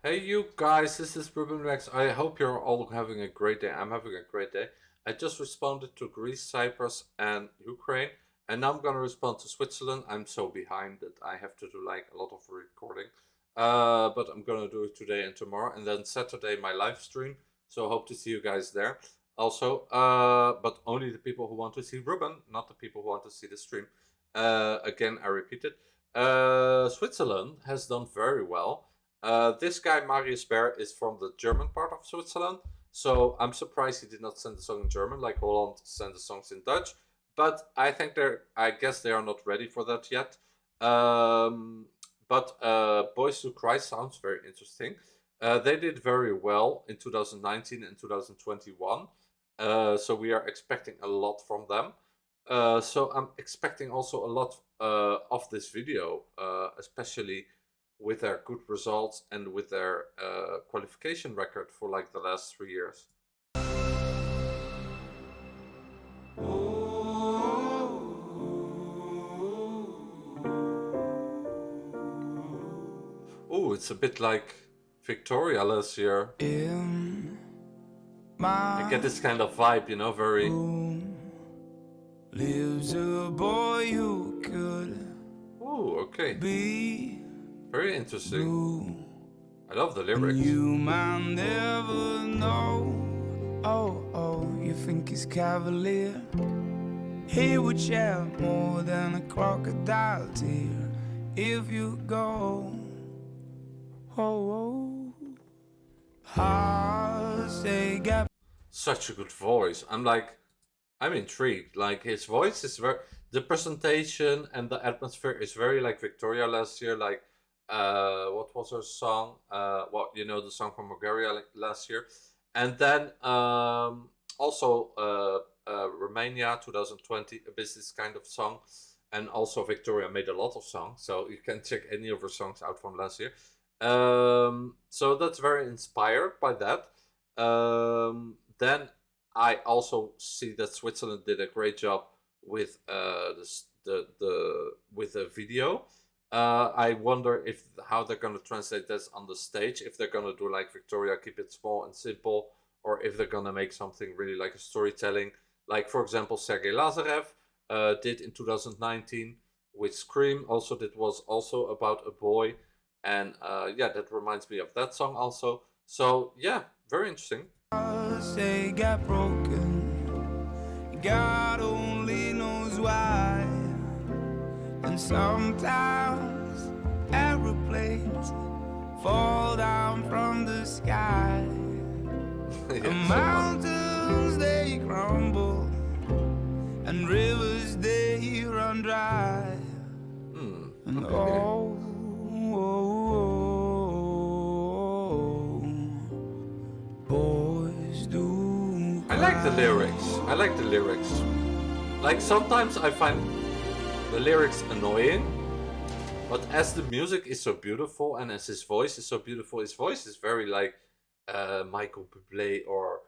Hey you guys, this is Ruben Rex. I hope you're all having a great day. I'm having a great day. I just responded to Greece, Cyprus, and Ukraine, and now I'm gonna respond to Switzerland. I'm so behind that I have to do like a lot of recording. But I'm gonna do it today and tomorrow, and then Saturday my live stream. So hope to see you guys there. Also, but only the people who want to see Ruben, not the people who want to see the stream. Again, I repeat it. Switzerland has done very well. This guy, MariusBear, is from the German part of Switzerland. So I'm surprised he did not send a song in German, like Holland sent the songs in Dutch. But I guess they are not ready for that yet. But Boys to Cry sounds very interesting. They did very well in 2019 and 2021. So we are expecting a lot from them. So I'm expecting also a lot of this video, especially with their good results and with their qualification record for like the last 3 years. Oh, it's a bit like Victoria last year. I get this kind of vibe, you know, very... Lives a boy who could okay. Be very interesting. I love the lyrics. You might never know. Oh, you think he's cavalier? He would shed more than a crocodile tear if you go. Such a good voice. I'm intrigued. Like his voice is very, the presentation and the atmosphere is very like Victoria last year. Like, what was her song? Well, you know, the song from Bulgaria like, last year, and then also Romania 2020, a business kind of song, and also Victoria made a lot of songs. So you can check any of her songs out from last year. So that's very inspired by that. Then I also see that Switzerland did a great job with with the video. I wonder how they're gonna translate this on the stage. If they're gonna do like Victoria, keep it small and simple, or if they're gonna make something really like a storytelling, like for example Sergei Lazarev did in 2019 with Scream. Also, that was also about a boy, and yeah, that reminds me of that song also. So yeah, very interesting. They got broken, God only knows why. And sometimes aeroplanes fall down from the sky. The mountains they crumble, and rivers they run dry. And boys do cry. I like the lyrics. Like sometimes I find the lyrics annoying, but as the music is so beautiful and as his voice is so beautiful, his voice is very like Michael Bublé, or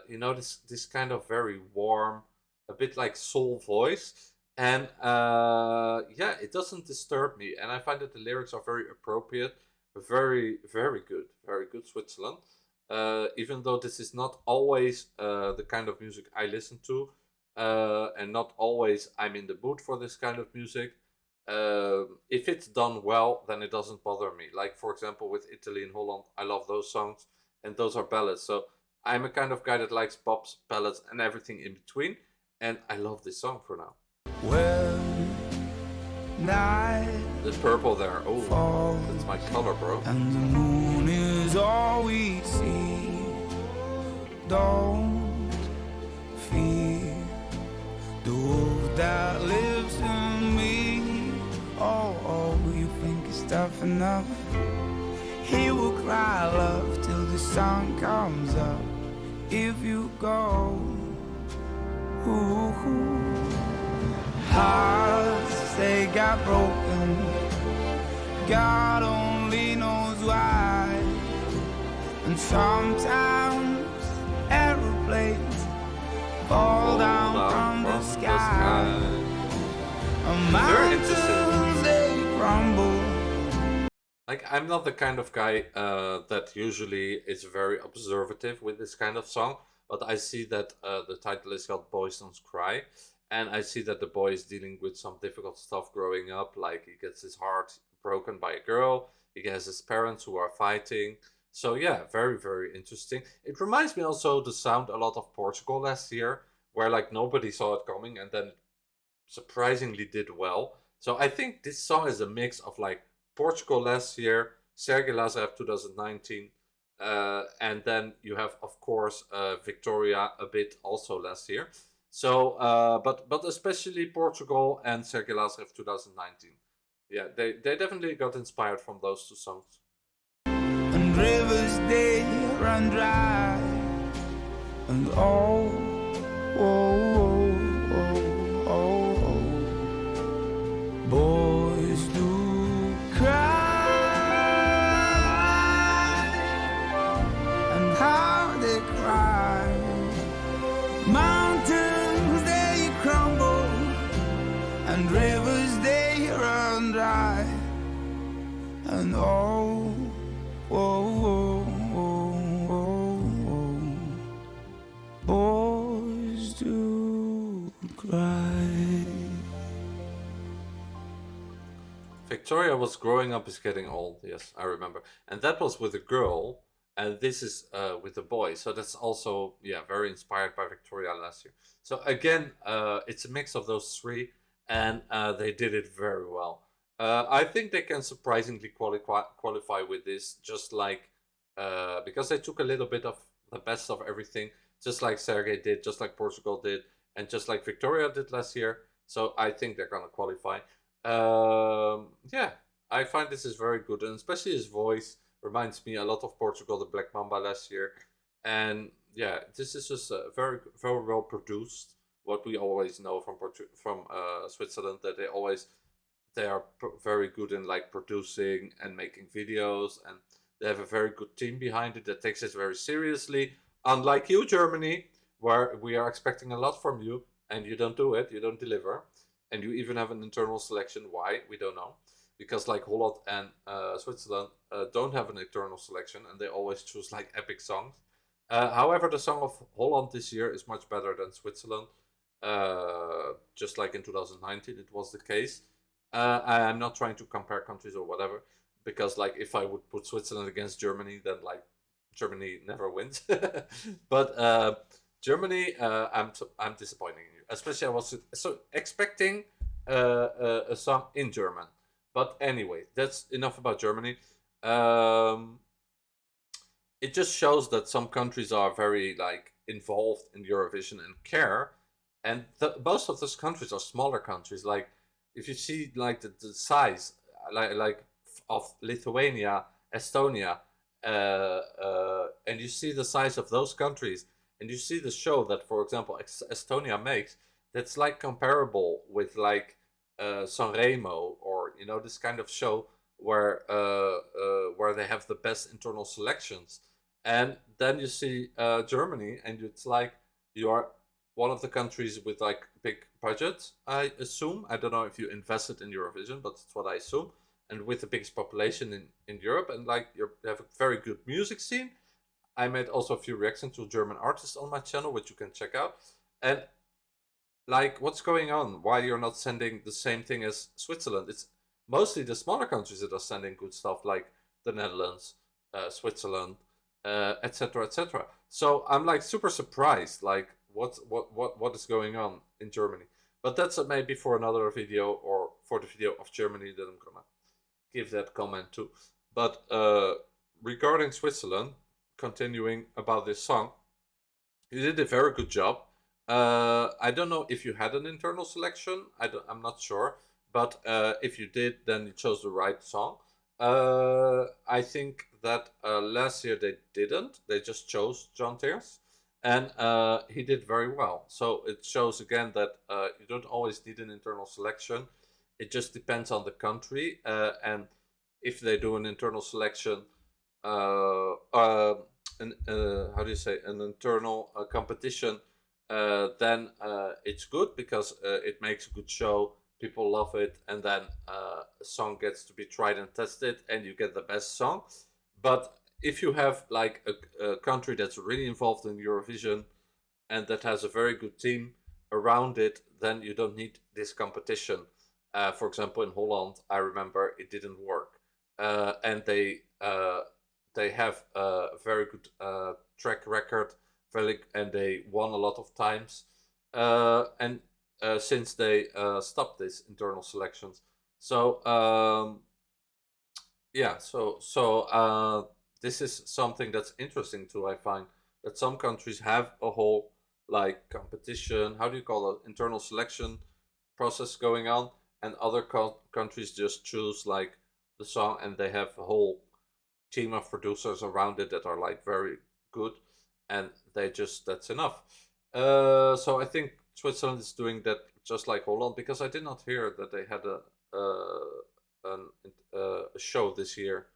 you know, this kind of very warm, a bit like soul voice, and yeah, it doesn't disturb me, and I find that the lyrics are very appropriate, very good Switzerland. Even though this is not always the kind of music I listen to, and not always I'm in the mood for this kind of music. If it's done well, then it doesn't bother me. Like for example with Italy and Holland, I love those songs, and those are ballads. So I'm a kind of guy that likes pops, ballads, and everything in between, and I love this song for now. Well, the purple there, oh, that's my color, bro. And the moon is all we see. Don't fear the wolf that lives in me. Oh, you think it's tough enough? He will cry love till the sun comes up. If you go, hearts they got broken, God only knows why. And sometimes aeroplanes fall down from the sky. Mountains they crumble, like I'm not the kind of guy that usually is very observative with this kind of song, but I see that the title is called Boys Don't Cry, and I see that the boy is dealing with some difficult stuff growing up, like he gets his heart broken by a girl, he has his parents who are fighting. So yeah, very, very interesting. It reminds me also the sound a lot of Portugal last year, where like nobody saw it coming and then surprisingly did well. So I think this song is a mix of like Portugal last year, Sergei Lazarev 2019, and then you have of course Victoria a bit also last year. So, but especially Portugal and Sergei Lazarev 2019. Yeah, they definitely got inspired from those two songs. And rivers they run dry, and oh, oh, oh, oh, oh, boys do cry, and how they cry. Mountains they crumble, and rivers they run dry, and oh, oh, oh, oh, oh, boys do cry. Victoria was growing up is getting old. Yes, I remember, and that was with a girl, and this is with a boy. So that's also very inspired by Victoria last year. So again, it's a mix of those three, and they did it very well. I think they can surprisingly qualify with this, just like because they took a little bit of the best of everything, just like Sergei did, just like Portugal did, and just like Victoria did last year. So I think they're gonna qualify. Yeah, I find this is very good, and especially his voice reminds me a lot of Portugal, the Black Mamba last year. And yeah, this is just very, very well produced. What we always know from Switzerland, that they are very good in like producing and making videos, and they have a very good team behind it that takes it very seriously. Unlike you, Germany, where we are expecting a lot from you and you don't do it, you don't deliver, and you even have an internal selection. Why? We don't know. Because like Holland and Switzerland don't have an internal selection, and they always choose like epic songs. However, the song of Holland this year is much better than Switzerland. Just like in 2019, it was the case. I'm not trying to compare countries or whatever, because like if I would put Switzerland against Germany, then like Germany never wins. But Germany, I'm disappointing you. Especially I was so expecting a song in German. But anyway, that's enough about Germany. It just shows that some countries are very like involved in Eurovision and care, and most of those countries are smaller countries. Like if you see like the size, like of Lithuania, Estonia, and you see the size of those countries, and you see the show that, for example, Estonia makes, that's like comparable with like Sanremo, or this kind of show where they have the best internal selections. And then you see Germany, and it's like you are one of the countries with like big budgets, I assume. I don't know if you invested in Eurovision, but that's what I assume. And with the biggest population in Europe, and like you have a very good music scene. I made also a few reactions to German artists on my channel, which you can check out. And like, what's going on? Why you're not sending the same thing as Switzerland? It's mostly the smaller countries that are sending good stuff, like the Netherlands, Switzerland, etc., etc. So I'm like super surprised, like what is going on in Germany. But that's maybe for another video, or for the video of Germany that I'm gonna give that comment to. But regarding Switzerland, continuing about this song, you did a very good job. I don't know if you had an internal selection. I'm not sure. But if you did, then you chose the right song. I think that last year they didn't. They just chose John Tears. And he did very well. So it shows again that you don't always need an internal selection. It just depends on the country. And if they do an internal selection, how do you say, an internal competition, then it's good, because it makes a good show, people love it, and then a song gets to be tried and tested, and you get the best song. But if you have like a country that's really involved in Eurovision and that has a very good team around it, then you don't need this competition. For example, in Holland, I remember it didn't work, and they have a very good track record, and they won a lot of times. And since they stopped these internal selections, so yeah, this is something that's interesting too. I find that some countries have a whole like competition. How do you call it? Internal selection process going on, and other countries just choose like the song, and they have a whole team of producers around it that are like very good, and that's enough. So I think Switzerland is doing that just like Holland, because I did not hear that they had a show this year,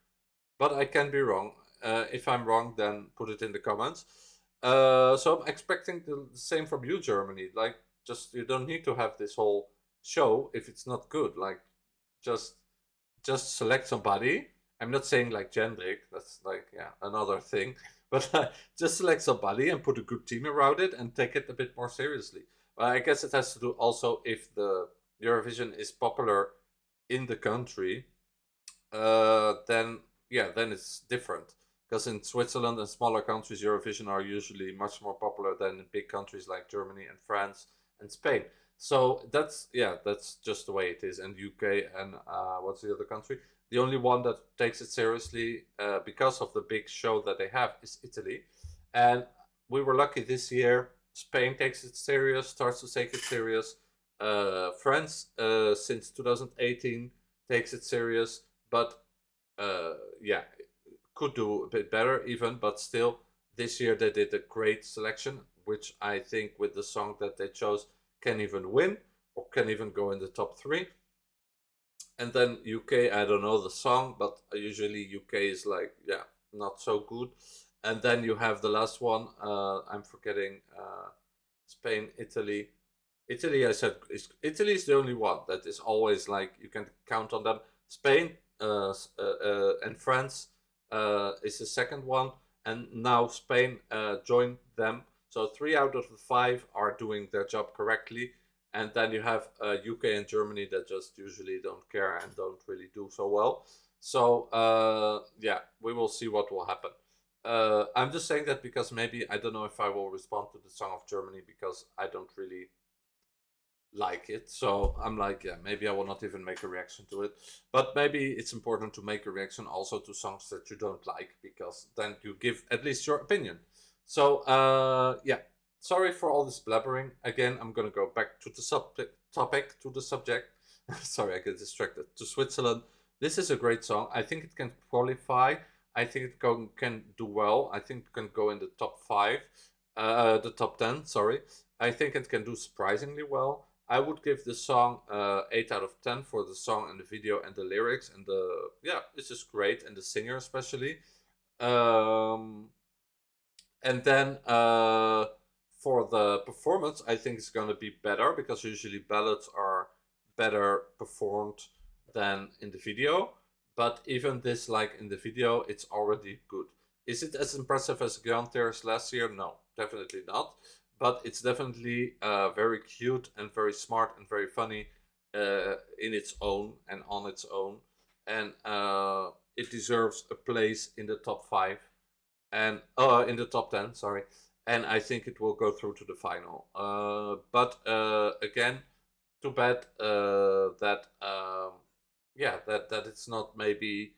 but I can be wrong. If I'm wrong, then put it in the comments. So I'm expecting the same from you, Germany. Like, just you don't need to have this whole show if it's not good. Like, just select somebody. I'm not saying like Jendrik. That's like another thing. But just select somebody and put a good team around it and take it a bit more seriously. But I guess it has to do also if the Eurovision is popular in the country, then it's different. Because in Switzerland and smaller countries, Eurovision are usually much more popular than in big countries like Germany and France and Spain. So that's just the way it is. And UK and what's the other country? The only one that takes it seriously because of the big show that they have is Italy. And we were lucky this year. Spain takes it serious, starts to take it serious. France, since 2018, takes it serious. But could do a bit better even. But still, this year they did a great selection, which I think with the song that they chose can even win or can even go in the top 3. And then UK, I don't know the song, but usually UK is like, not so good. And then you have the last one, I'm forgetting, Spain, Italy. Italy, I said, Italy is the only one that is always like, you can count on them. Spain and France is the second one. And now Spain joined them. So 3 out of the 5 are doing their job correctly. And then you have UK and Germany that just usually don't care and don't really do so well. So we will see what will happen. I'm just saying that because maybe I don't know if I will respond to the song of Germany because I don't really like it. So I'm like, maybe I will not even make a reaction to it. But maybe it's important to make a reaction also to songs that you don't like, because then you give at least your opinion. So sorry for all this blabbering. Again, I'm going to go back to the subject. Sorry, I get distracted. To Switzerland. This is a great song. I think it can qualify. I think it can do well. I think it can go in the top 5. The top 10, sorry. I think it can do surprisingly well. I would give the song 8 out of 10 for the song and the video and the lyrics. And it's just great. And the singer especially. And then for the performance, I think it's going to be better, because usually ballads are better performed than in the video. But even this, like in the video, it's already good. Is it as impressive as Grand Terrace last year? No, definitely not. But it's definitely very cute and very smart and very funny in its own and on its own. And it deserves a place in the top 5 and in the top 10, sorry. And I think it will go through to the final. But again, too bad that it's not maybe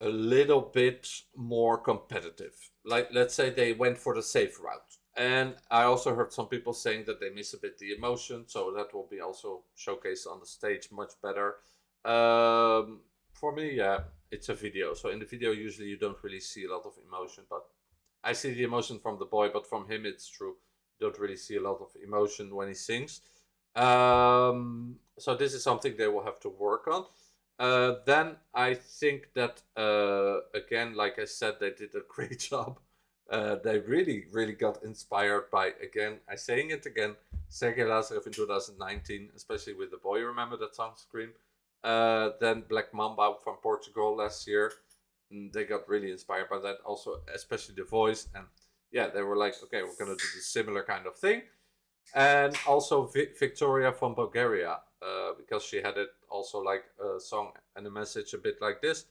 a little bit more competitive. Like, let's say they went for the safe route. And I also heard some people saying that they miss a bit the emotion, so that will be also showcased on the stage much better. For me, it's a video. So in the video, usually you don't really see a lot of emotion, but I see the emotion from the boy, but from him, it's true. You don't really see a lot of emotion when he sings. So this is something they will have to work on. Then I think that, again, like I said, they did a great job They really got inspired by, again, I'm saying it again, Sergei Lazarev in 2019, especially with The Boy, remember that song, Scream? Then Black Mamba from Portugal last year. They got really inspired by that, also especially the voice, and yeah, they were like, okay, we're gonna do this similar kind of thing. And also Victoria from Bulgaria, because she had it also like a song and a message a bit like this,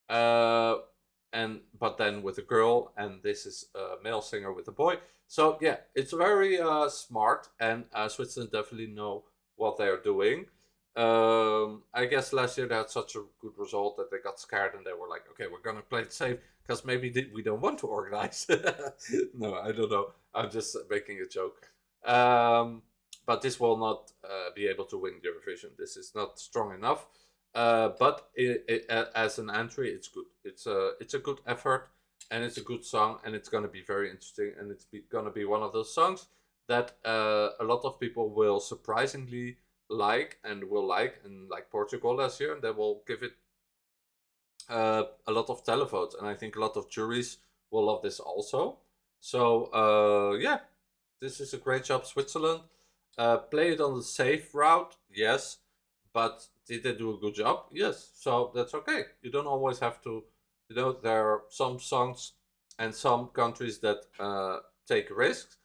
but then with a girl, and this is a male singer with a boy. So yeah, it's very smart, and Switzerland definitely know what they're doing. I guess last year they had such a good result that they got scared and they were like, okay, we're gonna play it safe because maybe we don't want to organize. No, I don't know. I'm just making a joke. But this will not be able to win Eurovision. This is not strong enough. But as an entry, it's good. It's a good effort, and it's a good song, and it's gonna be very interesting, and it's gonna be one of those songs that a lot of people will surprisingly like, and like Portugal last year, and they will give it a lot of televotes, and I think a lot of juries will love this also. So yeah, this is a great job, Switzerland. Play it on the safe route, yes, but did they do a good job? Yes, so that's okay. You don't always have to, there are some songs and some countries that take risks,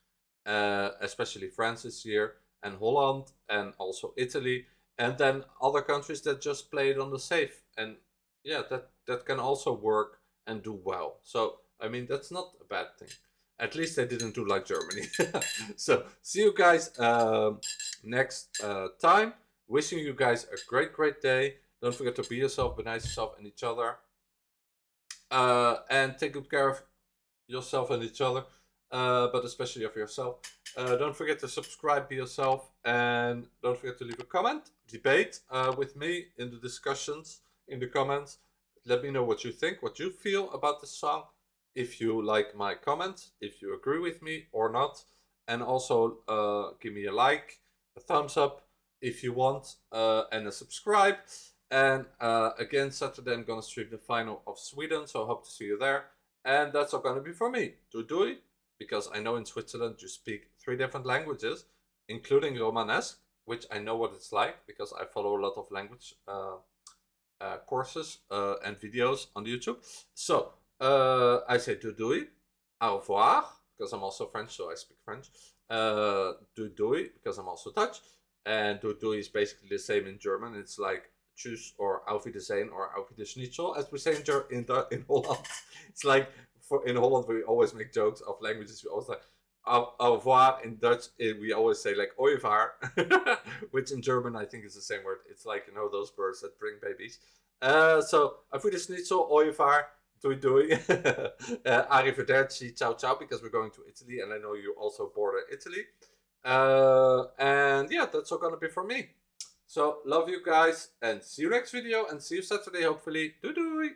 especially France this year, and Holland, and also Italy, and then other countries that just play it on the safe, and yeah, that can also work and do well. So I mean, that's not a bad thing. At least they didn't do like Germany. So see you guys next time. Wishing you guys a great day. Don't forget to be yourself, be nice to yourself and each other, and take good care of yourself and each other, but especially of yourself. Don't forget to subscribe, be yourself, and don't forget to leave a comment, debate with me in the discussions, in the comments. Let me know what you think, what you feel about this song, if you like my comments, if you agree with me or not, and also give me a like, a thumbs up if you want, and a subscribe. And again, Saturday I'm gonna stream the final of Sweden, so I hope to see you there. And that's all gonna be for me. Doei, because I know in Switzerland you speak 3 different languages, including Romanesque, which I know what it's like because I follow a lot of language courses and videos on YouTube. So I say doei, au revoir, because I'm also French, so I speak French. Doei, because I'm also Dutch. And doei is basically the same in German. It's like tschüss or auf Wiedersehen or auf Wiederschnitzel, as we say in Holland. It's like, in Holland we always make jokes of languages. We always like au revoir. In Dutch we always say like ooievaar, which in German I think is the same word. It's like, those birds that bring babies. So auf Wiederschnitzel, ooievaar, doei. Arrivederci, ciao ciao, because we're going to Italy, and I know you also border Italy. And yeah, that's all gonna be from me. So love you guys, and see you next video, and see you Saturday hopefully. Doei.